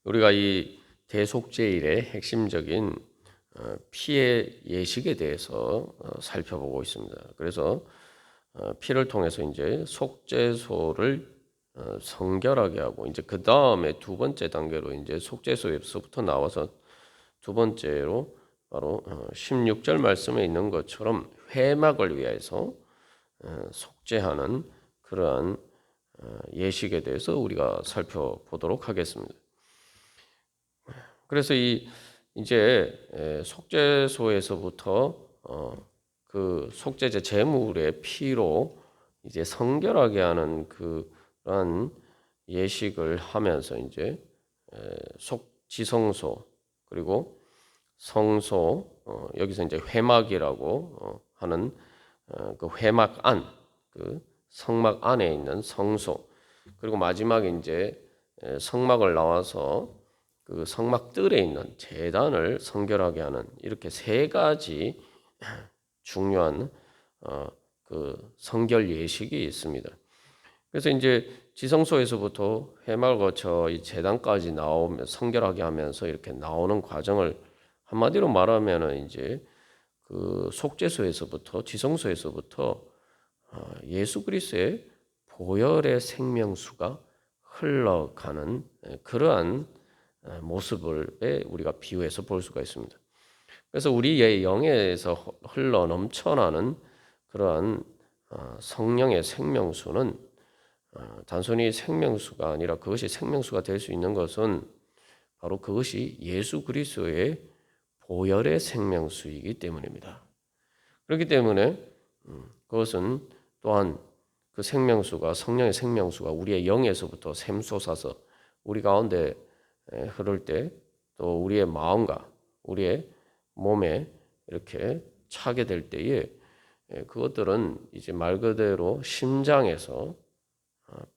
우리가 이 대속죄일의 핵심적인 피의 예식에 대해서 살펴보고 있습니다. 그래서 피를 통해서 이제 속죄소를 성결하게 하고 이제 그 다음에 두 번째 단계로 이제 속죄소에서부터 나와서 두 번째로 바로 16절 말씀에 있는 것처럼 회막을 위해서 속죄하는 그러한 예식에 대해서 우리가 살펴보도록 하겠습니다. 그래서 이제 속죄소에서부터 그 속죄제 제물의 피로 이제 성결하게 하는 그런 예식을 하면서 이제 지성소 그리고 성소 여기서 이제 회막이라고 하는 그 회막 안, 그 성막 안에 있는 성소 그리고 마지막에 이제 성막을 나와서 그 성막 뜰에 있는 제단을 성결하게 하는 이렇게 세 가지 중요한 그 성결 예식이 있습니다. 그래서 이제 지성소에서부터 회막을 거쳐 이 제단까지 나오면 성결하게 하면서 이렇게 나오는 과정을 한마디로 말하면은 이제 그 속죄소에서부터 지성소에서부터 예수 그리스도의 보혈의 생명수가 흘러가는 그러한 모습을 우리가 비유해서 볼 수가 있습니다. 그래서 우리의 영에서 흘러 넘쳐나는 그러한 성령의 생명수는 단순히 생명수가 아니라 그것이 생명수가 될 수 있는 것은 바로 그것이 예수 그리스도의 보혈의 생명수이기 때문입니다. 그렇기 때문에 그것은 또한 그 생명수가 성령의 생명수가 우리의 영에서부터 샘솟아서 우리 가운데 흐를 때 또 우리의 마음과 우리의 몸에 이렇게 차게 될 때에 그것들은 이제 말 그대로 심장에서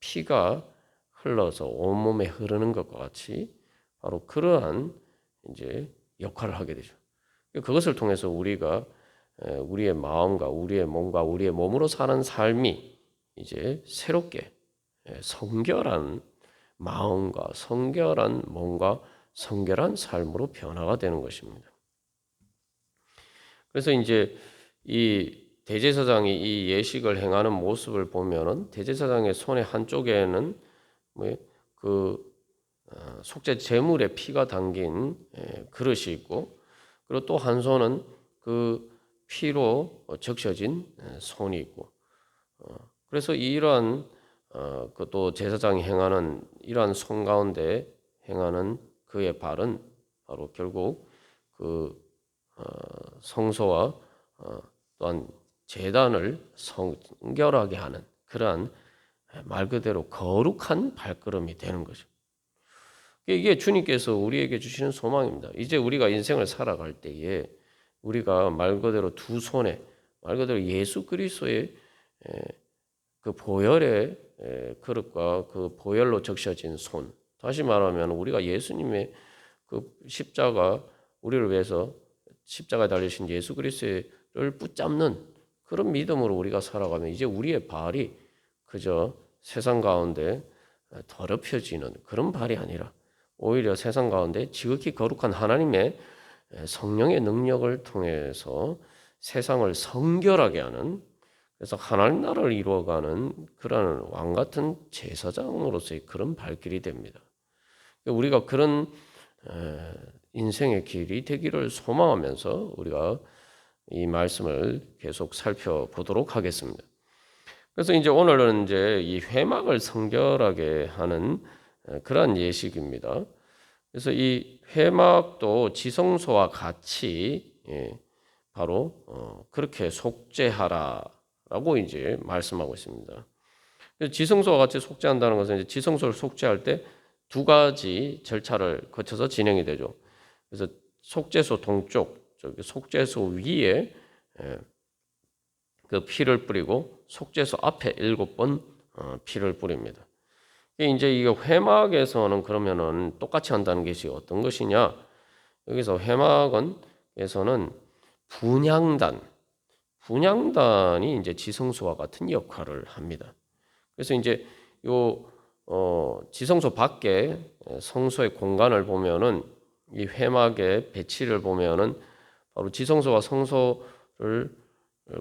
피가 흘러서 온몸에 흐르는 것과 같이 바로 그러한 이제 역할을 하게 되죠. 그것을 통해서 우리가 우리의 마음과 우리의 몸과 우리의 몸으로 사는 삶이 이제 새롭게 성결한 마음과 성결한 몸과 성결한 삶으로 변화가 되는 것입니다. 그래서 이제 이 대제사장이 이 예식을 행하는 모습을 보면은 대제사장의 손의 한쪽에는 그 속죄 제물의 피가 담긴 그릇이 있고 그리고 또 한 손은 그 피로 적셔진 손이 있고 그래서 이러한 그또 제사장이 행하는 이러한 손 가운데 행하는 그의 발은 바로 결국 그 성소와 또한 제단을 성결하게 하는 그러한 말 그대로 거룩한 발걸음이 되는 거죠. 이게 주님께서 우리에게 주시는 소망입니다. 이제 우리가 인생을 살아갈 때에 우리가 말 그대로 두 손에 말 그대로 예수 그리스도의 그 보혈의 그릇과 그 보혈로 적셔진 손. 다시 말하면 우리가 예수님의 그 십자가 우리를 위해서 십자가에 달리신 예수 그리스도를 붙잡는 그런 믿음으로 우리가 살아가면 이제 우리의 발이 그저 세상 가운데 더럽혀지는 그런 발이 아니라 오히려 세상 가운데 지극히 거룩한 하나님의 성령의 능력을 통해서 세상을 성결하게 하는 그래서 하나님 나라를 이루어가는 그런 왕 같은 제사장으로서의 그런 발길이 됩니다. 우리가 그런 인생의 길이 되기를 소망하면서 우리가 이 말씀을 계속 살펴보도록 하겠습니다. 그래서 이제 오늘은 이제 이 회막을 성결하게 하는 그러한 예식입니다. 그래서 이 회막도 지성소와 같이 바로 그렇게 속죄하라라고 이제 말씀하고 있습니다. 지성소와 같이 속죄한다는 것은 이제 지성소를 속죄할 때 두 가지 절차를 거쳐서 진행이 되죠. 그래서 속죄소 동쪽, 저기 속죄소 위에 그 피를 뿌리고 속죄소 앞에 7번 피를 뿌립니다. 이제 이 회막에서는 그러면은 똑같이 한다는 것이 어떤 것이냐? 여기서 회막에서는 분향단이 이제 지성소와 같은 역할을 합니다. 그래서 이제 요 지성소 밖에 성소의 공간을 보면은 이 회막의 배치를 보면은 바로 지성소와 성소를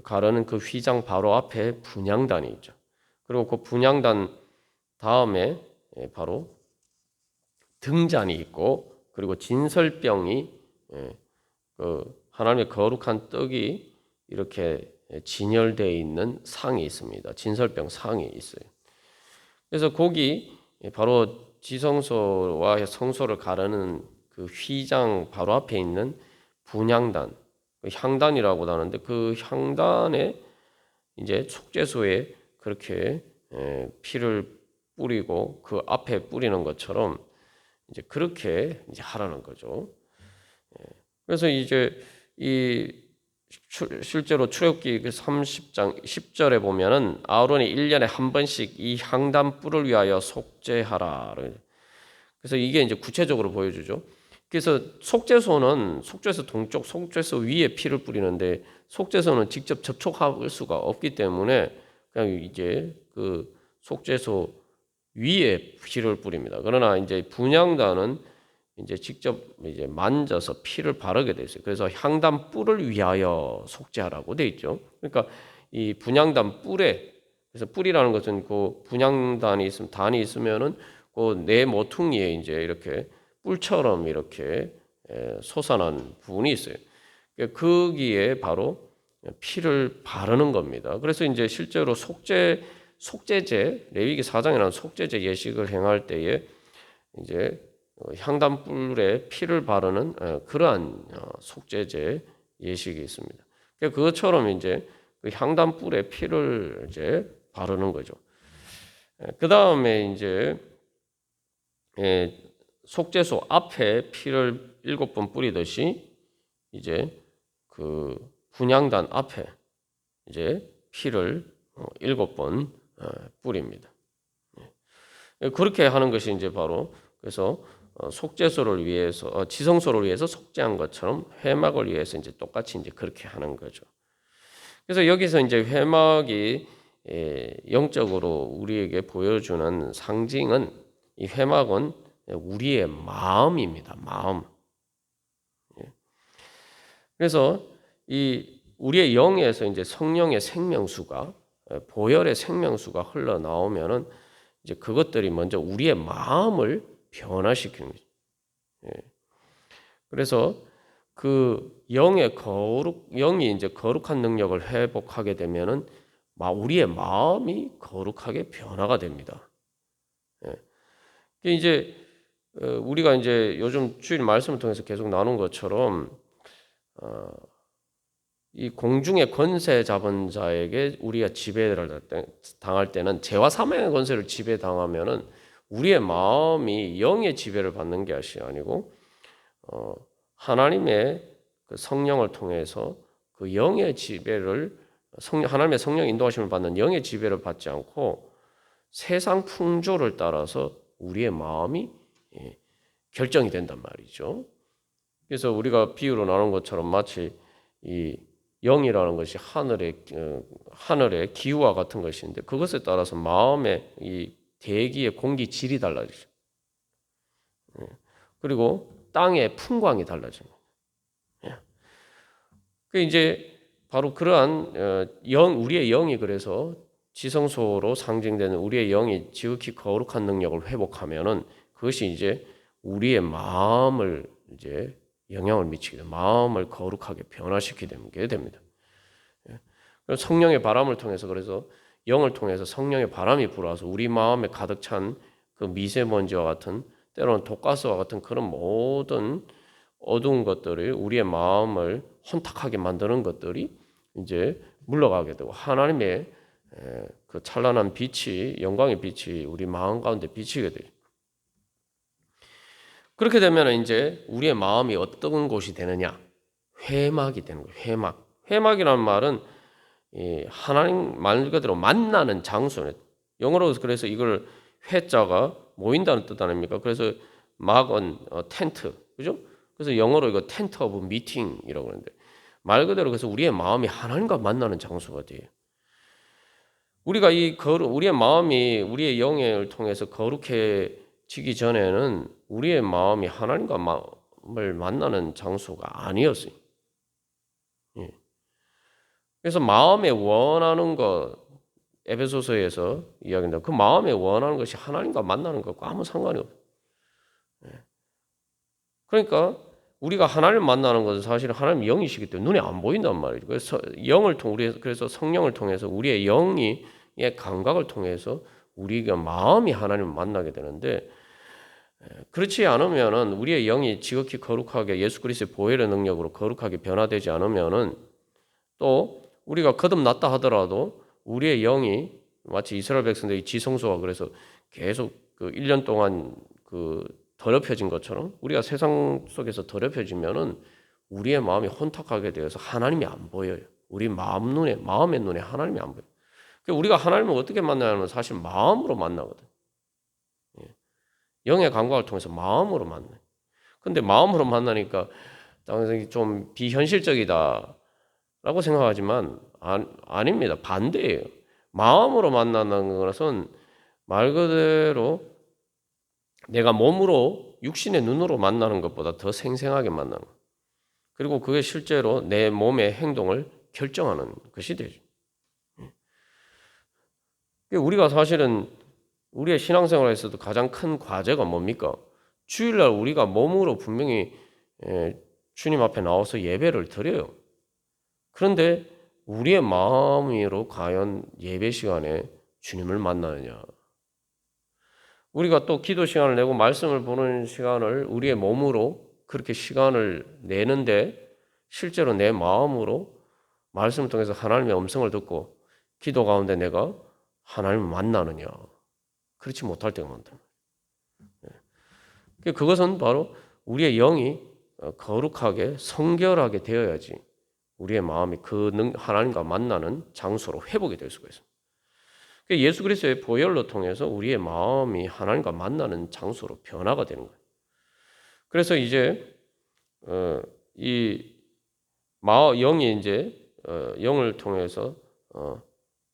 가르는 그 휘장 바로 앞에 분향단이 있죠. 그리고 그 분향단 다음에 바로 등잔이 있고, 그리고 진설병이 그 하나님의 거룩한 떡이 이렇게 진열되어 있는 상이 있습니다. 진설병 상이 있어요. 그래서 거기 바로 지성소와 성소를 가르는 그 휘장 바로 앞에 있는 분향단, 향단이라고 하는데, 그 향단에 이제 속죄소에 그렇게 피를 뿌리고 그 앞에 뿌리는 것처럼 이제 그렇게 이제 하라는 거죠. 그래서 이제 이 실제로 출애굽기 30장 10절에 보면은 아론이 1년에 한 번씩 이 향단 뿔을 위하여 속죄하라. 그래서 이게 이제 구체적으로 보여주죠. 그래서 속죄소 동쪽 속죄소 위에 피를 뿌리는데, 속죄소는 직접 접촉할 수가 없기 때문에 그냥 이제 그 속죄소 위에 피를 뿌립니다. 그러나 이제 분향단은 이제 직접 이제 만져서 피를 바르게 돼 있어요. 그래서 향단 뿔을 위하여 속죄하라고 돼 있죠. 그러니까 이 분향단 뿔에, 그래서 뿔이라는 것은 그 분향단이 있으면, 단이 있으면은 그 내 모퉁이에 이제 이렇게 뿔처럼 이렇게 솟아난 부분이 있어요. 거기에 바로 피를 바르는 겁니다. 그래서 이제 실제로 속죄제, 레위기 4장에 나온 속죄제 예식을 행할 때에 이제 향단뿔에 피를 바르는 그러한 속죄제 예식이 있습니다. 그것처럼 이제 그 향단뿔에 피를 이제 바르는 거죠. 그 다음에 이제 속죄소 앞에 피를 7번 뿌리듯이 이제 그 분향단 앞에 이제 피를 7번 뿌립니다. 그렇게 하는 것이 이제 바로, 그래서 속죄소를 위해서, 지성소를 위해서 속죄한 것처럼 회막을 위해서 이제 똑같이 이제 그렇게 하는 거죠. 그래서 여기서 이제 회막이 영적으로 우리에게 보여주는 상징은, 이 회막은 우리의 마음입니다. 마음. 그래서 이 우리의 영에서 이제 성령의 생명수가, 보혈의 생명수가 흘러나오면은 이제 그것들이 먼저 우리의 마음을 변화시키는 거죠. 그래서 그 영이 이제 거룩한 능력을 회복하게 되면은 우리의 마음이 거룩하게 변화가 됩니다. 이제 우리가 이제 요즘 주일 말씀을 통해서 계속 나눈 것처럼 이 공중의 권세 잡은 자에게 우리가 지배를 당할 때는, 죄와 사망의 권세를 지배당하면은 우리의 마음이 영의 지배를 받는 것이 아니고 하나님의 그 성령을 통해서 그 영의 지배를, 하나님의 성령 인도하심을 받는 영의 지배를 받지 않고 세상 풍조를 따라서 우리의 마음이 결정이 된단 말이죠. 그래서 우리가 비유로 나눈 것처럼 마치 이 영이라는 것이 하늘의 기후와 같은 것인데, 그것에 따라서 마음의 이 대기의 공기 질이 달라지죠. 그리고 땅의 풍광이 달라집니다. 그 이제 바로 그러한 우리의 영이, 그래서 지성소로 상징되는 우리의 영이 지극히 거룩한 능력을 회복하면은 그것이 이제 우리의 마음을 이제 영향을 미치게 됩니다. 마음을 거룩하게 변화시키게 됩니다. 성령의 바람을 통해서, 그래서 영을 통해서 성령의 바람이 불어와서 우리 마음에 가득 찬 그 미세먼지와 같은, 때로는 독가스와 같은 그런 모든 어두운 것들을, 우리의 마음을 혼탁하게 만드는 것들이 이제 물러가게 되고, 하나님의 그 찬란한 빛이, 영광의 빛이 우리 마음 가운데 비치게 돼요. 그렇게 되면 이제 우리의 마음이 어떤 곳이 되느냐? 회막이 되는 거예요. 회막. 회막이라는 말은 하나님 말 그대로 만나는 장소네. 영어로 그래서 이걸 회자가 모인다는 뜻 아닙니까? 그래서 막은 텐트, 그죠? 그래서 영어로 이거 텐트 오브 미팅이라고 하는데, 말 그대로 그래서 우리의 마음이 하나님과 만나는 장소가 돼요. 우리가 우리의 마음이 우리의 영을 통해서 거룩해지기 전에는 우리의 마음이 하나님과 마음을 만나는 장소가 아니었어요. 예. 그래서 마음에 원하는 것, 에베소서에서 이야기한다. 그 마음에 원하는 것이 하나님과 만나는 것과 아무 상관이 없어요. 그러니까 우리가 하나님을 만나는 것은 사실 하나님 영이시기 때문에 눈에 안 보인단 말이죠. 그래서 그래서 성령을 통해서 우리의 영의 감각을 통해서 우리가 마음이 하나님을 만나게 되는데, 그렇지 않으면은 우리의 영이 지극히 거룩하게 예수 그리스도의 보혈의 능력으로 거룩하게 변화되지 않으면은, 또 우리가 거듭났다 하더라도 우리의 영이 마치 이스라엘 백성들이 지성소와 그래서 계속 그 1년 동안 더럽혀진 것처럼 우리가 세상 속에서 더럽혀지면은 우리의 마음이 혼탁하게 되어서 하나님이 안 보여요. 우리 마음의 눈에 하나님이 안 보여요. 우리가 하나님을 어떻게 만나냐면 사실 마음으로 만나거든. 영의 감각을 통해서 마음으로 만나요. 근데 마음으로 만나니까 당연히 좀 비현실적이다라고 생각하지만 아닙니다. 반대예요. 마음으로 만나는 것은 말 그대로 내가 몸으로 육신의 눈으로 만나는 것보다 더 생생하게 만나는 거예요. 그리고 그게 실제로 내 몸의 행동을 결정하는 것이 되죠. 우리가 사실은 우리의 신앙생활에서도 가장 큰 과제가 뭡니까? 주일날 우리가 몸으로 분명히 주님 앞에 나와서 예배를 드려요. 그런데 우리의 마음으로 과연 예배 시간에 주님을 만나느냐? 우리가 또 기도 시간을 내고 말씀을 보는 시간을 우리의 몸으로 그렇게 시간을 내는데 실제로 내 마음으로 말씀을 통해서 하나님의 음성을 듣고 기도 가운데 내가 하나님을 만나느냐? 그렇지 못할 때가 많다. 그것은 바로 우리의 영이 거룩하게 성결하게 되어야지 우리의 마음이 하나님과 만나는 장소로 회복이 될 수가 있습니다. 예수 그리스도의 보혈로 통해서 우리의 마음이 하나님과 만나는 장소로 변화가 되는 거예요. 그래서 이제 영이 이제 영을 통해서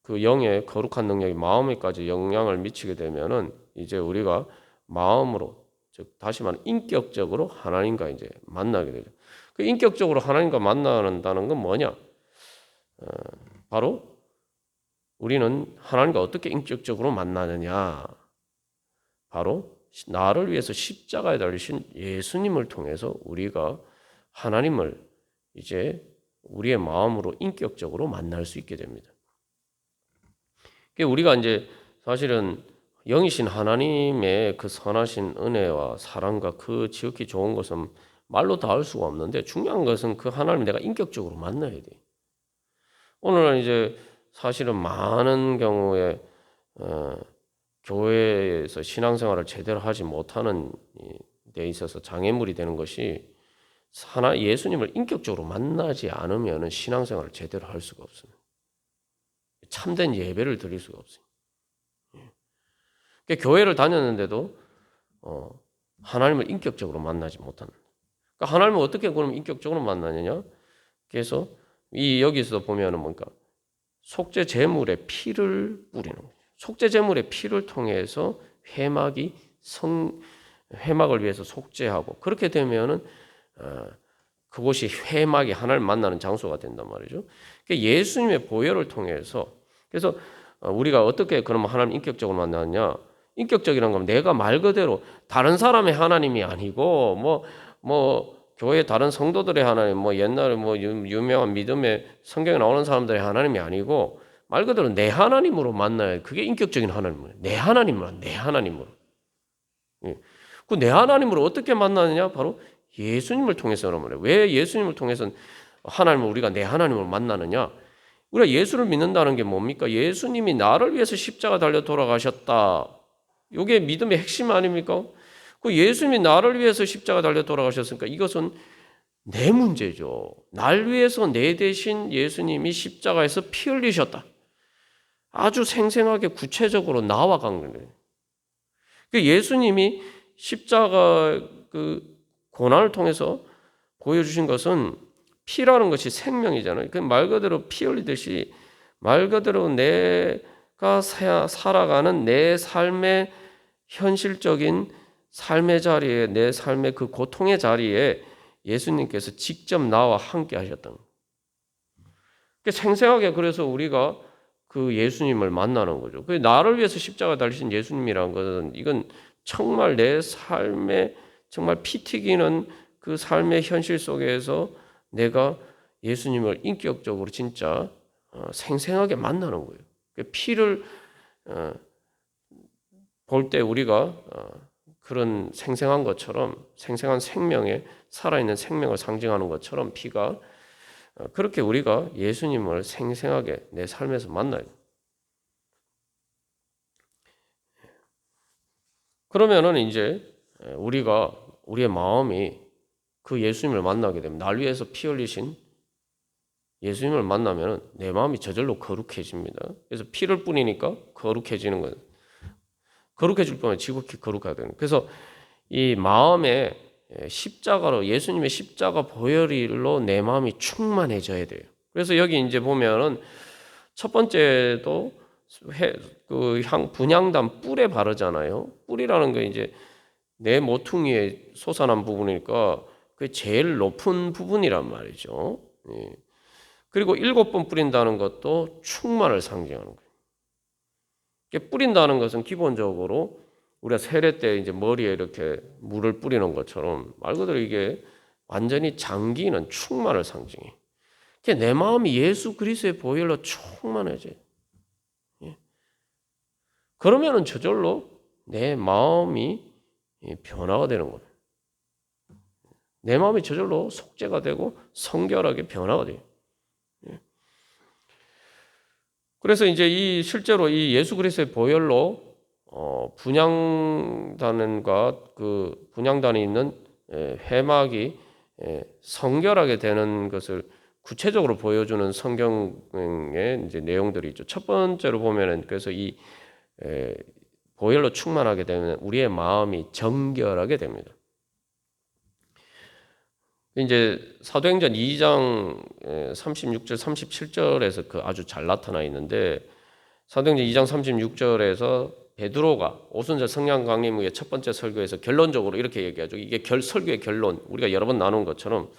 그 영의 거룩한 능력이 마음에까지 영향을 미치게 되면은 이제 우리가 마음으로, 즉 다시 말하면 인격적으로 하나님과 이제 만나게 되죠. 그 인격적으로 하나님과 만난다는 건 뭐냐? 바로 우리는 하나님과 어떻게 인격적으로 만나느냐? 바로 나를 위해서 십자가에 달리신 예수님을 통해서 우리가 하나님을 이제 우리의 마음으로 인격적으로 만날 수 있게 됩니다. 우리가 이제 사실은 영이신 하나님의 그 선하신 은혜와 사랑과 그 지극히 좋은 것은 말로 다 할 수가 없는데, 중요한 것은 그 하나님을 내가 인격적으로 만나야 돼. 오늘은 이제 사실은 많은 경우에 교회에서 신앙생활을 제대로 하지 못하는 데 있어서 장애물이 되는 것이 예수님을 인격적으로 만나지 않으면 신앙생활을 제대로 할 수가 없습니다. 참된 예배를 드릴 수가 없어요. 교회를 다녔는데도 하나님을 인격적으로 만나지 못하는. 그러니까 하나님을 어떻게 그럼 인격적으로 만나느냐? 그래서 여기서 보면은 뭔가 속죄 제물의 피를 뿌리는 거예요. 속죄 제물의 피를 통해서 회막을 위해서 속죄하고, 그렇게 되면은 그곳이 회막이 하나님을 만나는 장소가 된단 말이죠. 예수님의 보혈을 통해서, 그래서 우리가 어떻게 그러면 하나님 인격적으로 만나느냐? 인격적이라는 건 내가 말 그대로 다른 사람의 하나님이 아니고 교회 다른 성도들의 하나님, 옛날에 유명한 믿음의 성경에 나오는 사람들의 하나님이 아니고 말 그대로 내 하나님으로 만나야 그게 인격적인 하나님이에요. 내 하나님으로. 그 내 하나님으로 어떻게 만나느냐? 바로 예수님을 통해서란 말이에요. 왜 예수님을 통해서 하나님을 우리가 내 하나님으로 만나느냐? 우리가 예수를 믿는다는 게 뭡니까? 예수님이 나를 위해서 십자가 달려 돌아가셨다. 이게 믿음의 핵심 아닙니까? 그 예수님이 나를 위해서 십자가 달려 돌아가셨으니까 이것은 내 문제죠. 날 위해서 내 대신 예수님이 십자가에서 피 흘리셨다. 아주 생생하게 구체적으로 나와간 거예요. 예수님이 십자가 고난을 통해서 보여주신 것은 피라는 것이 생명이잖아요. 말 그대로 피 흘리듯이 말 그대로 내 살아가는 내 삶의 현실적인 삶의 자리에, 내 삶의 그 고통의 자리에 예수님께서 직접 나와 함께 하셨던 거예요. 생생하게 그래서 우리가 그 예수님을 만나는 거죠. 그 나를 위해서 십자가 달리신 예수님이라는 것은 이건 정말 내 삶에 정말 피 튀기는 그 삶의 현실 속에서 내가 예수님을 인격적으로 진짜 생생하게 만나는 거예요. 피를 볼 때 우리가 그런 생생한 것처럼 생생한 생명에 살아있는 생명을 상징하는 것처럼 피가 그렇게 우리가 예수님을 생생하게 내 삶에서 만나요. 그러면은 이제 우리가 우리의 마음이 그 예수님을 만나게 되면 날 위해서 피 흘리신 예수님을 만나면 내 마음이 저절로 거룩해집니다. 그래서 피를 뿌리니까 거룩해지는 거예요. 거룩해질 뿐만 아니라 지극히 거룩해야 되는. 그래서 이 마음에 십자가로 예수님의 십자가 보혈로 내 마음이 충만해져야 돼요. 그래서 여기 이제 보면은 첫 번째도 그 분향단 뿔에 바르잖아요. 뿔이라는 게 이제 내 모퉁이에 솟아난 부분이니까 그 제일 높은 부분이란 말이죠. 그리고 7번 뿌린다는 것도 충만을 상징하는 거예요. 뿌린다는 것은 기본적으로 우리가 세례 때 이제 머리에 이렇게 물을 뿌리는 것처럼 말 그대로 이게 완전히 잠기는 충만을 상징해. 내 마음이 예수 그리스도의 보혈로 충만해져요. 그러면은 저절로 내 마음이 변화가 되는 거예요. 내 마음이 저절로 속죄가 되고 성결하게 변화가 돼요. 그래서 이제 실제로 이 예수 그리스도의 보혈로 분향단과 그 분향단이 있는 회막이 성결하게 되는 것을 구체적으로 보여주는 성경의 이제 내용들이 있죠. 첫 번째로 보면은 그래서 이 보혈로 충만하게 되면 우리의 마음이 정결하게 됩니다. 이제 사도행전 2장 36절 37절에서 그 아주 잘 나타나 있는데 사도행전 2장 36절에서 베드로가 오순절 성령 강림의 첫 번째 설교에서 결론적으로 이렇게 얘기하죠. 이게 설교의 결론, 우리가 여러 번 나눈 것처럼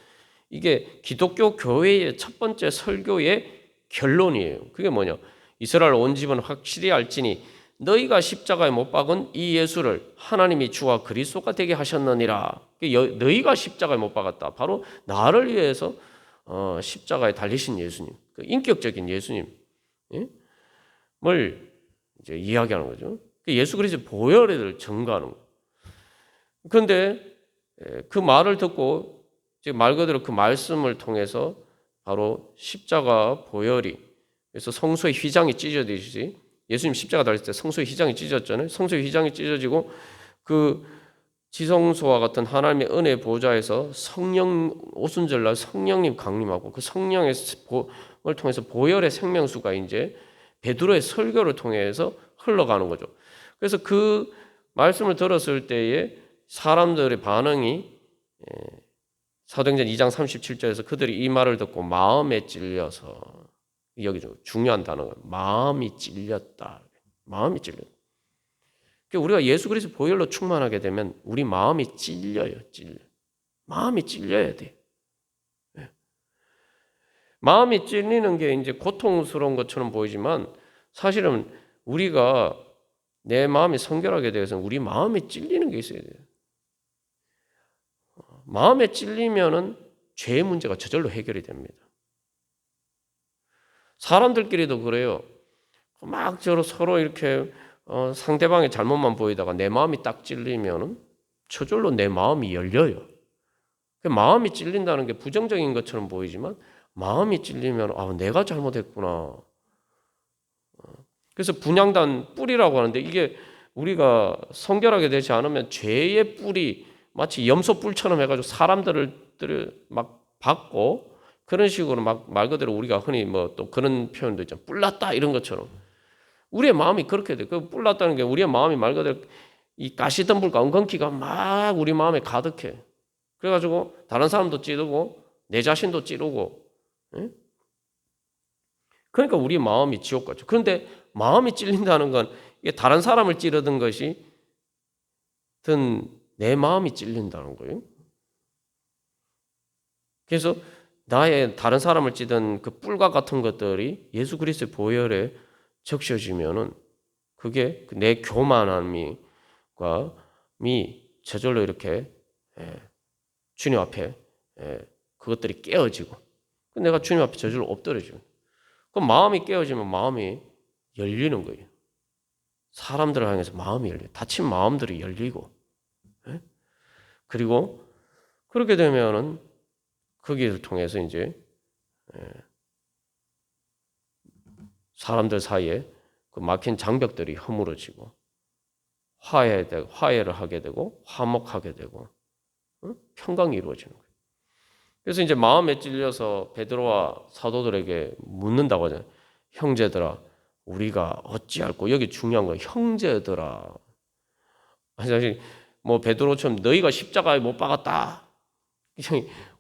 이게 기독교 교회의 첫 번째 설교의 결론이에요. 그게 뭐냐? 이스라엘 온 집은 확실히 알지니 너희가 십자가에 못 박은 이 예수를 하나님이 주와 그리스도가 되게 하셨느니라. 너희가 십자가에 못 박았다. 바로 나를 위해서 십자가에 달리신 예수님, 그 인격적인 예수님을 이제 이야기하는 거죠. 예수 그리스도 보혈을 증거하는 거예요. 그런데 그 말을 듣고 말 그대로 그 말씀을 통해서 바로 십자가 보혈이 그래서 성소의 휘장이 찢어지듯이 예수님 십자가 달릴 때 성소의 휘장이 찢어졌잖아요. 성소의 휘장이 찢어지고 그 지성소와 같은 하나님의 은혜 보좌에서 성령 오순절날 성령님 강림하고 그 성령의 을 통해서 보혈의 생명수가 이제 베드로의 설교를 통해서 흘러가는 거죠. 그래서 그 말씀을 들었을 때에 사람들의 반응이 사도행전 2장 37절에서 그들이 이 말을 듣고 마음에 찔려서 여기 좀 중요한 단어가 마음이 찔렸다. 마음이 찔렸다. 우리가 예수 그리스도 보혈로 충만하게 되면 우리 마음이 찔려요. 마음이 찔려야 돼. 마음이 찔리는 게 이제 고통스러운 것처럼 보이지만 사실은 우리가 내 마음이 성결하게 되어서는 우리 마음이 찔리는 게 있어야 돼요. 마음에 찔리면은 죄의 문제가 저절로 해결이 됩니다. 사람들끼리도 그래요. 막 서로 이렇게 상대방의 잘못만 보이다가 내 마음이 딱 찔리면은 저절로 내 마음이 열려요. 마음이 찔린다는 게 부정적인 것처럼 보이지만 마음이 찔리면 내가 잘못했구나. 그래서 분향단 뿔이라고 하는데 이게 우리가 성결하게 되지 않으면 죄의 뿔이 마치 염소 뿔처럼 해가지고 사람들을 막 받고 그런 식으로 막 말 그대로 우리가 흔히 뭐 또 그런 표현도 있잖아요. 뿔났다 이런 것처럼 우리의 마음이 그렇게 돼. 그 뿔났다는 게 우리의 마음이 말 그대로 이 가시덤불과 엉겅퀴가 막 우리 마음에 가득해. 그래가지고 다른 사람도 찌르고 내 자신도 찌르고. 예? 그러니까 우리 마음이 지옥 같죠. 그런데 마음이 찔린다는 건 이게 다른 사람을 찌르던 것이 내 마음이 찔린다는 거예요. 그래서 나의 다른 사람을 찌든 그 뿔과 같은 것들이 예수 그리스도의 보혈에 적셔지면은 그게 내 교만함이 저절로 이렇게 주님 앞에 그것들이 깨어지고 내가 주님 앞에 저절로 엎드려지고 그럼 마음이 깨어지면 마음이 열리는 거예요. 사람들을 향해서 마음이 열려 닫힌 마음들이 열리고 그리고 그렇게 되면은 거기를 통해서 이제 사람들 사이에 그 막힌 장벽들이 허물어지고 화해를 하게 되고 화목하게 되고 평강이 이루어지는 거예요. 그래서 이제 마음에 찔려서 베드로와 사도들에게 묻는다고 하잖아요. 형제들아, 우리가 어찌할꼬? 여기 중요한 건 형제들아. 사실 뭐 베드로처럼 너희가 십자가에 못 박았다.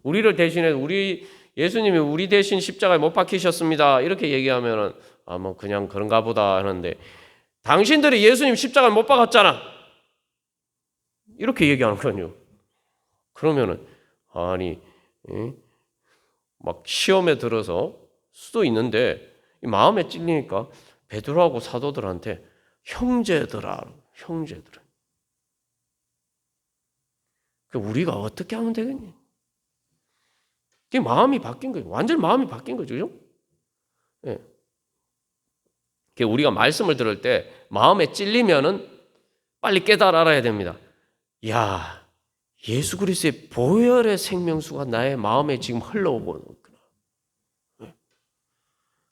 우리를 대신해 예수님이 우리 대신 십자가에 못 박히셨습니다. 이렇게 얘기하면은 뭐 그냥 그런가 보다 하는데 당신들이 예수님 십자가에 못 박았잖아. 이렇게 얘기하는 거요. 그러면은 아니 막 시험에 들어서 수도 있는데 마음에 찔리니까 베드로하고 사도들한테 형제들아. 우리가 어떻게 하면 되겠니? 그게 마음이 바뀐 거예요. 완전히 마음이 바뀐 거죠. 그죠? 예. 우리가 말씀을 들을 때 마음에 찔리면은 빨리 깨달아야 됩니다. 야, 예수 그리스도의 보혈의 생명수가 나의 마음에 지금 흘러오고 있구나.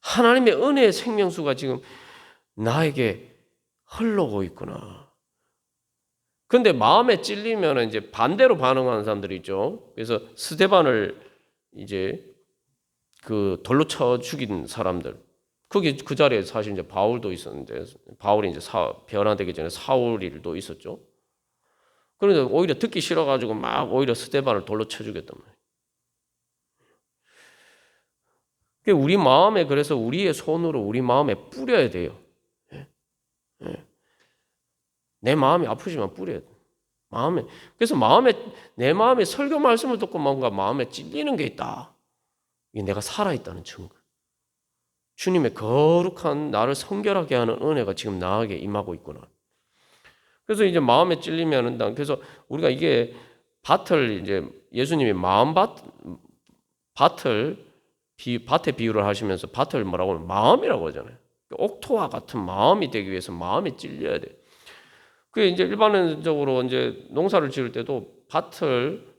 하나님의 은혜의 생명수가 지금 나에게 흘러오고 있구나. 그런데 마음에 찔리면 이제 반대로 반응하는 사람들이 있죠. 그래서 스데반을 이제 그 돌로 쳐 죽인 사람들. 그 자리에 사실 이제 바울도 있었는데 바울이 이제 변화되기 전에 사울일도 있었죠. 그런데 오히려 듣기 싫어가지고 막 오히려 스데반을 돌로 쳐 죽였단 말이에요. 우리 마음에 그래서 우리의 손으로 우리 마음에 뿌려야 돼요. 내 마음이 아프지만 뿌려야 돼. 그래서 내 마음에 설교 말씀을 듣고 뭔가 마음에 찔리는 게 있다. 이게 내가 살아있다는 증거. 주님의 거룩한 나를 성결하게 하는 은혜가 지금 나에게 임하고 있구나. 그래서 이제 마음에 찔리면은 그래서 우리가 이게 이제 예수님이 밭의 비유를 하시면서 밭을 뭐라고 하면 마음이라고 하잖아요. 옥토와 같은 마음이 되기 위해서 마음에 찔려야 돼. 그게 이제 일반적으로 이제 농사를 지을 때도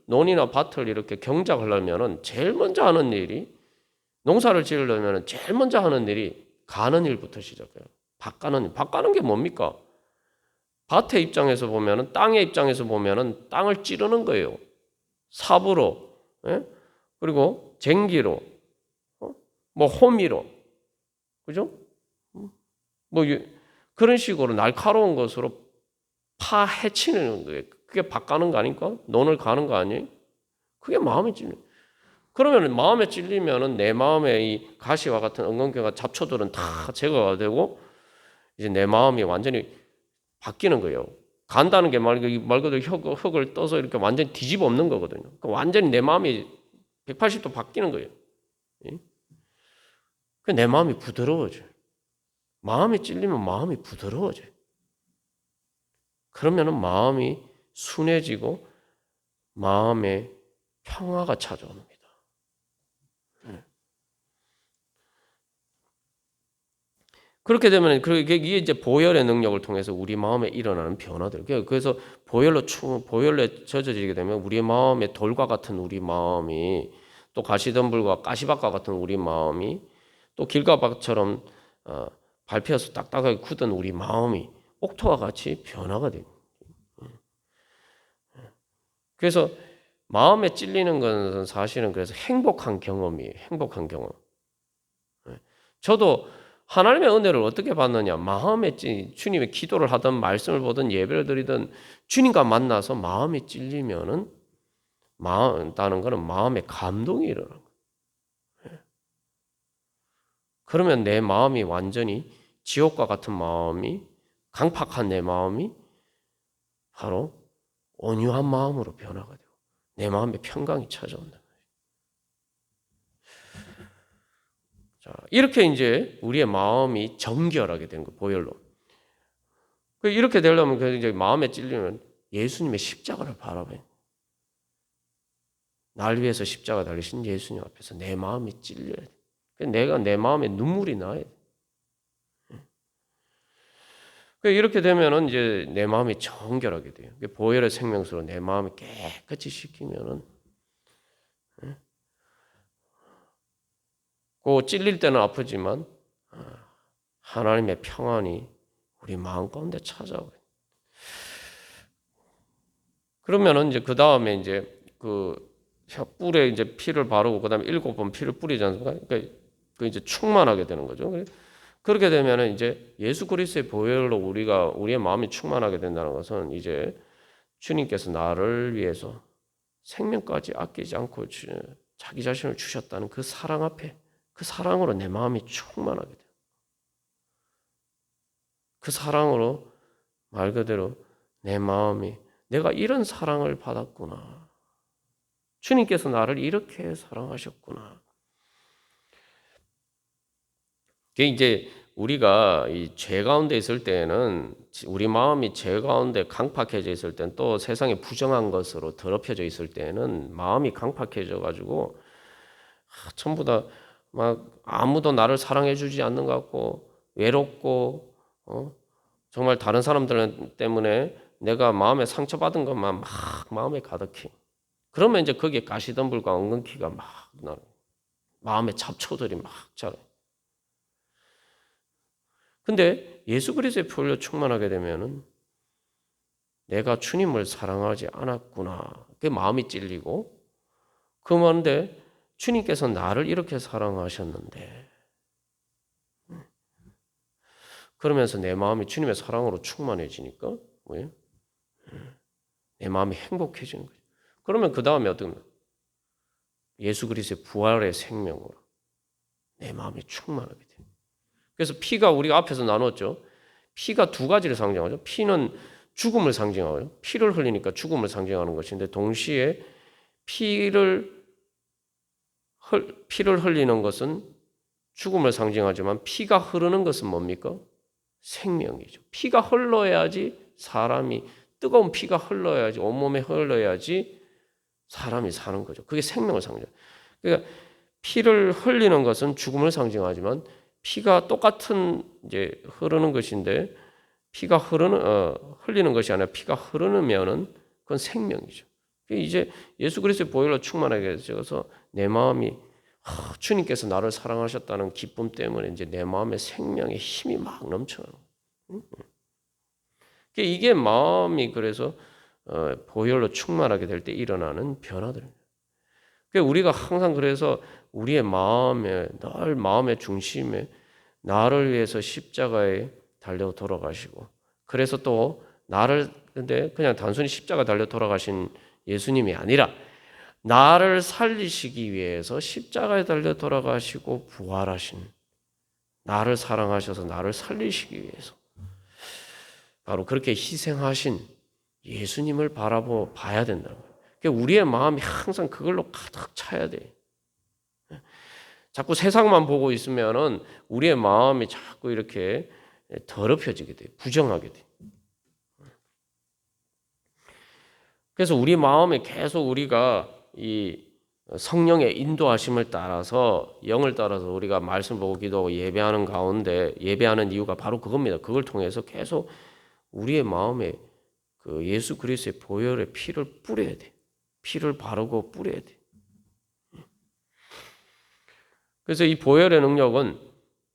논이나 밭을 이렇게 경작하려면은 제일 먼저 하는 일이 농사를 지으려면 제일 먼저 하는 일이 가는 일부터 시작해요. 밭 가는 게 뭡니까? 밭의 입장에서 보면은 땅의 입장에서 보면은 땅을 찌르는 거예요. 삽으로, 그리고 쟁기로, 뭐 호미로, 그죠? 뭐 그런 식으로 날카로운 것으로 파헤치는 거예요. 그게 밭 가는 거 아닙니까? 논을 가는 거 아니에요? 그게 마음이 찔려. 그러면 마음에 찔리면은 내 마음에 이 가시와 같은 엉겅퀴와 잡초들은 다 제거가 되고 이제 내 마음이 완전히 바뀌는 거예요. 간다는 게 말 그대로 흙을 떠서 이렇게 완전히 뒤집어 엎는 거거든요. 완전히 내 마음이 180도 바뀌는 거예요. 내 마음이 부드러워져요. 마음이 찔리면 마음이 부드러워져요. 그러면은 마음이 순해지고 마음에 평화가 찾아옵니다. 그렇게 되면 이게 이제 보혈의 능력을 통해서 우리 마음에 일어나는 변화들. 그래서 보혈로 젖어지게 되면 우리 마음에 돌과 같은 우리 마음이 또 가시덤불과 가시밭과 같은 우리 마음이 또 길가밭처럼 밟혀서 딱딱하게 굳은 우리 마음이 옥토와 같이 변화가 됩니다. 그래서 마음에 찔리는 것은 사실은 그래서 행복한 경험이에요. 행복한 경험. 저도 하나님의 은혜를 어떻게 받느냐? 마음에 주님의 기도를 하든 말씀을 보든 예배를 드리든 주님과 만나서 마음이 찔리면은 다는 것은 마음에 감동이 일어나는 거예요. 그러면 내 마음이 완전히 지옥과 같은 마음이, 강팍한 내 마음이 바로 온유한 마음으로 변화가 되고 내 마음에 평강이 찾아온다. 자, 이렇게 이제 우리의 마음이 정결하게 되는 거, 보혈로. 이렇게 되려면 이제 마음에 찔리면 예수님의 십자가를 바라봐요. 날 위해서 십자가 달리신 예수님 앞에서 내 마음이 찔려야 돼. 내가 내 마음에 눈물이 나야 돼. 이렇게 되면은 이제 내 마음이 정결하게 돼요. 보혈의 생명수로 내 마음을 깨끗이 씻기면은, 그 찔릴 때는 아프지만 하나님의 평안이 우리 마음 가운데 찾아오고. 그러면은 이제 그 다음에 이제 그 뿔에 이제 피를 바르고 그다음에 7번 피를 뿌리지 않습니까? 그러니까 그 이제 충만하게 되는 거죠. 그렇게 되면은 이제 예수 그리스도의 보혈로 우리의 마음이 충만하게 된다는 것은 이제 주님께서 나를 위해서 생명까지 아끼지 않고 자기 자신을 주셨다는 그 사랑 앞에, 그 사랑으로 내 마음이 충만하게 돼요. 그 사랑으로 말 그대로 내 마음이 내가 이런 사랑을 받았구나. 주님께서 나를 이렇게 사랑하셨구나. 그게 이제 우리가 이 죄 가운데 있을 때는 우리 마음이 죄 가운데 강팍해져 있을 때는 또 세상에 부정한 것으로 더럽혀져 있을 때는 마음이 강팍해져 가지고 전부 다 막 아무도 나를 사랑해 주지 않는 것 같고 외롭고 정말 다른 사람들 때문에 내가 마음에 상처받은 것만 막 마음에 가득히. 그러면 이제 거기에 가시덤불과 엉겅퀴가 막 나요. 마음의 잡초들이 막 자라요. 근데 예수 그리스도의 보혈로 충만하게 되면은 내가 주님을 사랑하지 않았구나. 그 마음이 찔리고 그 말인데 주님께서 나를 이렇게 사랑하셨는데 그러면서 내 마음이 주님의 사랑으로 충만해지니까 왜? 내 마음이 행복해지는 거죠. 그러면 그 다음에 어떤 예수 그리스도의 부활의 생명으로 내 마음이 충만하게 돼요. 그래서 피가 우리가 앞에서 나눴죠. 피가 두 가지를 상징하죠. 피는 죽음을 상징하고요. 피를 흘리니까 죽음을 상징하는 것인데 동시에 피를 흘리는 것은 죽음을 상징하지만 피가 흐르는 것은 뭡니까? 생명이죠. 피가 흘러야지 사람이 뜨거운 피가 흘러야지 온몸에 흘러야지 사람이 사는 거죠. 그게 생명을 상징해요. 그러니까 피를 흘리는 것은 죽음을 상징하지만 피가 똑같은 이제 흐르는 것인데 피가 흘리는 것이 아니라 피가 흐르면은 그건 생명이죠. 이제 예수 그리스도의 보혈로 충만하게 되어서 내 마음이 주님께서 나를 사랑하셨다는 기쁨 때문에 이제 내 마음에 생명의 힘이 막 넘쳐요. 이게 마음이 그래서 보혈로 충만하게 될 때 일어나는 변화들입니다. 우리가 항상 그래서 우리의 마음에 늘 마음의 중심에 나를 위해서 십자가에 달려 돌아가시고 그래서 또 나를 근데 그냥 단순히 십자가 달려 돌아가신 예수님이 아니라 나를 살리시기 위해서 십자가에 달려 돌아가시고 부활하신 나를 사랑하셔서 나를 살리시기 위해서 바로 그렇게 희생하신 예수님을 봐야 된다는 거예요. 우리의 마음이 항상 그걸로 가득 차야 돼. 자꾸 세상만 보고 있으면은 우리의 마음이 자꾸 이렇게 더럽혀지게 돼요. 부정하게 돼요. 그래서 우리 마음에 계속 우리가 이 성령의 인도하심을 따라서 영을 따라서 우리가 말씀 보고 기도하고 예배하는 가운데 예배하는 이유가 바로 그겁니다. 그걸 통해서 계속 우리의 마음에 그 예수 그리스도의 보혈의 피를 뿌려야 돼. 피를 바르고 뿌려야 돼. 그래서 이 보혈의 능력은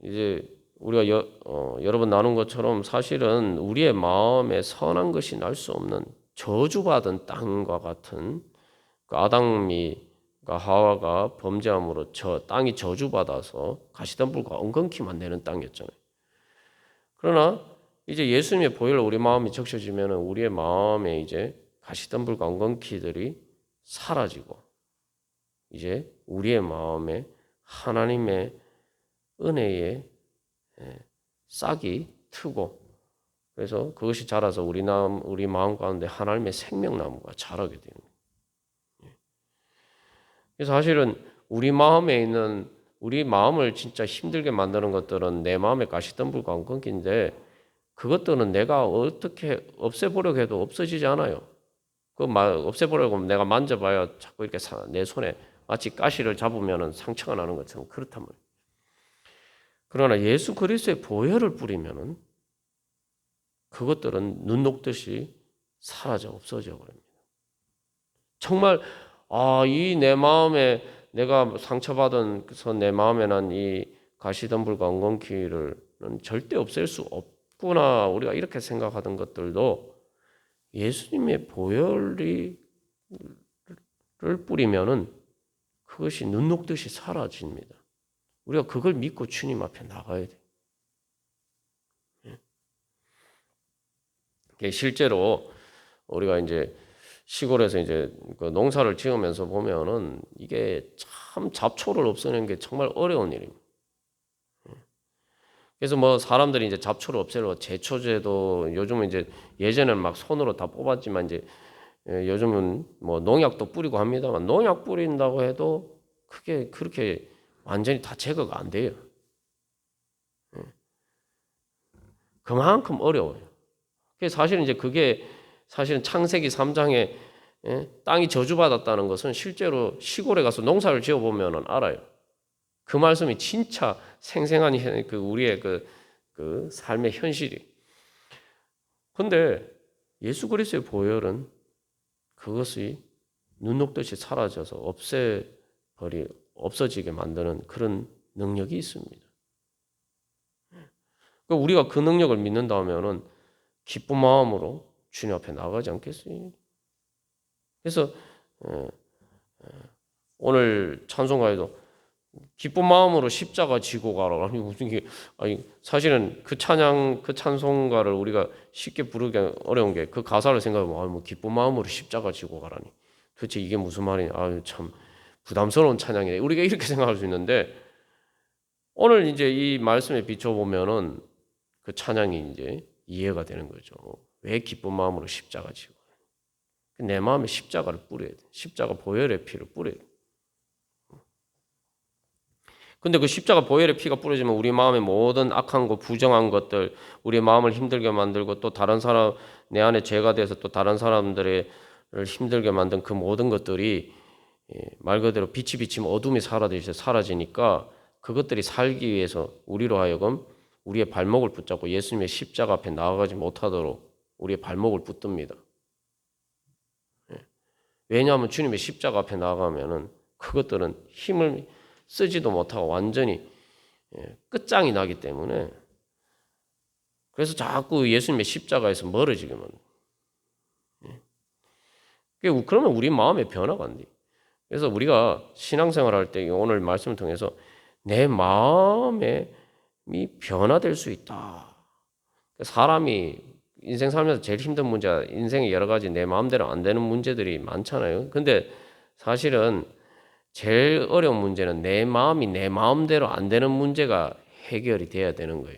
이제 우리가 여러 번 나눈 것처럼 사실은 우리의 마음에 선한 것이 날 수 없는 저주받은 땅과 같은 그 아담과 하와가 범죄함으로 땅이 저주받아서 가시덤불과 엉겅퀴만 내는 땅이었잖아요. 그러나 이제 예수님의 보혈로 우리 마음이 적셔지면 우리의 마음에 이제 가시덤불과 엉겅퀴들이 사라지고 이제 우리의 마음에 하나님의 은혜의 싹이 트고 그래서 그것이 자라서 우리 마음 가운데 하나님의 생명나무가 자라게 되는 거예요. 그래서 사실은 우리 마음에 있는 우리 마음을 진짜 힘들게 만드는 것들은 내 마음의 가시덤불 관건기인데 그것들은 내가 어떻게 없애보려고 해도 없어지지 않아요. 없애보려고 하면 내가 만져봐야 자꾸 이렇게 내 손에 마치 가시를 잡으면 상처가 나는 것처럼 그렇단 말이에요. 그러나 예수 그리스도의 보혈을 뿌리면은 그것들은 눈 녹듯이 사라져 없어져 버립니다. 정말 이 내 마음에 내가 상처받은 내 마음에 난 이 가시덤불과 엉겅퀴를 절대 없앨 수 없구나 우리가 이렇게 생각하던 것들도 예수님의 보혈을 뿌리면은 그것이 눈 녹듯이 사라집니다. 우리가 그걸 믿고 주님 앞에 나가야 돼요. 실제로 우리가 이제 시골에서 이제 그 농사를 지으면서 보면은 이게 참 잡초를 없애는 게 정말 어려운 일입니다. 그래서 뭐 사람들이 이제 잡초를 없애려고 제초제도 요즘은 이제 예전에는 막 손으로 다 뽑았지만 이제 요즘은 뭐 농약도 뿌리고 합니다만 농약 뿌린다고 해도 그게 그렇게 완전히 다 제거가 안 돼요. 그만큼 어려워요. 사실은 이제 그게 사실은 창세기 3장에 땅이 저주받았다는 것은 실제로 시골에 가서 농사를 지어 보면은 알아요. 그 말씀이 진짜 생생한 우리의 그 삶의 현실이. 근데 예수 그리스도의 보혈은 그것이 눈 녹듯이 사라져서 없어지게 만드는 그런 능력이 있습니다. 우리가 그 능력을 믿는다면은 기쁜 마음으로 주님 앞에 나가지 않겠어요? 그래서 오늘 찬송가에도 기쁜 마음으로 십자가 지고 가라. 아니 무슨 게 사실은 그 찬송가를 우리가 쉽게 부르기 어려운 게 그 가사를 생각하면 뭐 기쁜 마음으로 십자가 지고 가라니. 도대체 이게 무슨 말이냐? 참 부담스러운 찬양이네. 우리가 이렇게 생각할 수 있는데 오늘 이제 이 말씀에 비춰 보면은 그 찬양이 이제 이해가 되는 거죠. 왜 기쁜 마음으로 십자가 지고 내 마음에 십자가를 뿌려야 돼. 십자가 보혈의 피를 뿌려야 돼. 근데 그 십자가 보혈의 피가 뿌려지면 우리 마음의 모든 악한 것, 부정한 것들, 우리의 마음을 힘들게 만들고 또 다른 사람, 내 안에 죄가 돼서 또 다른 사람들을 힘들게 만든 그 모든 것들이 말 그대로 빛이 비치면 어둠이 사라지니까 그것들이 살기 위해서 우리로 하여금 우리의 발목을 붙잡고 예수님의 십자가 앞에 나아가지 못하도록 우리의 발목을 붙듭니다. 왜냐하면 주님의 십자가 앞에 나아가면은 그것들은 힘을 쓰지도 못하고 완전히 끝장이 나기 때문에 그래서 자꾸 예수님의 십자가에서 멀어지게 만듭니다. 그러면 우리 마음의 변화가 안 돼요. 그래서 우리가 신앙생활할 때 오늘 말씀을 통해서 내 마음이 변화될 수 있다. 사람이 인생 살면서 제일 힘든 문제가 인생에 여러 가지 내 마음대로 안 되는 문제들이 많잖아요. 근데 사실은 제일 어려운 문제는 내 마음이 내 마음대로 안 되는 문제가 해결이 돼야 되는 거예요.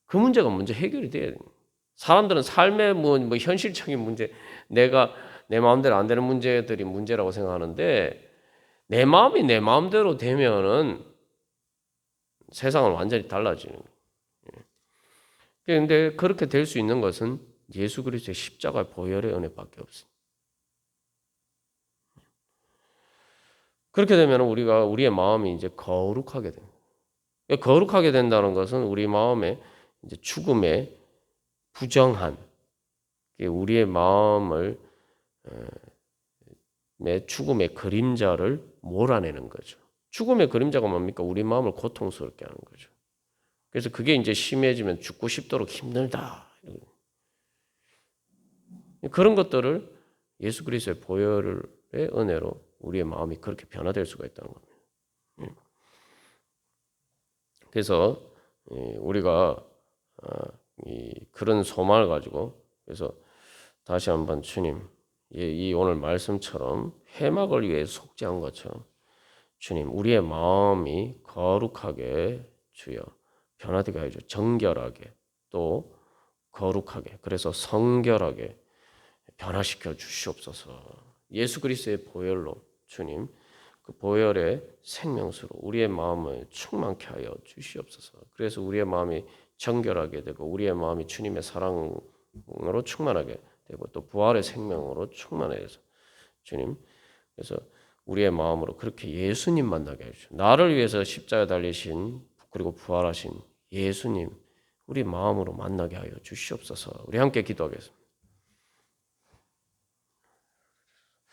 그 문제가 먼저 해결이 돼야 돼요. 사람들은 삶의 뭐 현실적인 문제, 내가 내 마음대로 안 되는 문제들이 문제라고 생각하는데 내 마음이 내 마음대로 되면은 세상은 완전히 달라지는 거예요. 그런데 그렇게 될 수 있는 것은 예수 그리스도의 십자가 보혈의 은혜밖에 없어요. 그렇게 되면 우리의 마음이 이제 거룩하게 됩니다. 거룩하게 된다는 것은 우리 마음에 이제 죽음의 부정한 우리의 마음을 죽음의 그림자를 몰아내는 거죠. 죽음의 그림자가 뭡니까? 우리 마음을 고통스럽게 하는 거죠. 그래서 그게 이제 심해지면 죽고 싶도록 힘들다. 그런 것들을 예수 그리스도의 보혈의 은혜로 우리의 마음이 그렇게 변화될 수가 있다는 겁니다. 그래서 우리가 그런 소망을 가지고 그래서 다시 한번 주님 이 오늘 말씀처럼 회막을 위해 속죄한 것처럼 주님, 우리의 마음이 거룩하게 주여 변화되게 하여 주시오. 정결하게 또 거룩하게 그래서 성결하게 변화시켜 주시옵소서. 예수 그리스도의 보혈로 주님 그 보혈의 생명수로 우리의 마음을 충만케 하여 주시옵소서. 그래서 우리의 마음이 정결하게 되고 우리의 마음이 주님의 사랑으로 충만하게 되고 또 부활의 생명으로 충만해서 주님 그래서 우리의 마음으로 그렇게 예수님 만나게 해주시오. 나를 위해서 십자가에 달리신 그리고 부활하신 예수님 우리 마음으로 만나게 하여 주시옵소서. 우리 함께 기도하겠습니다.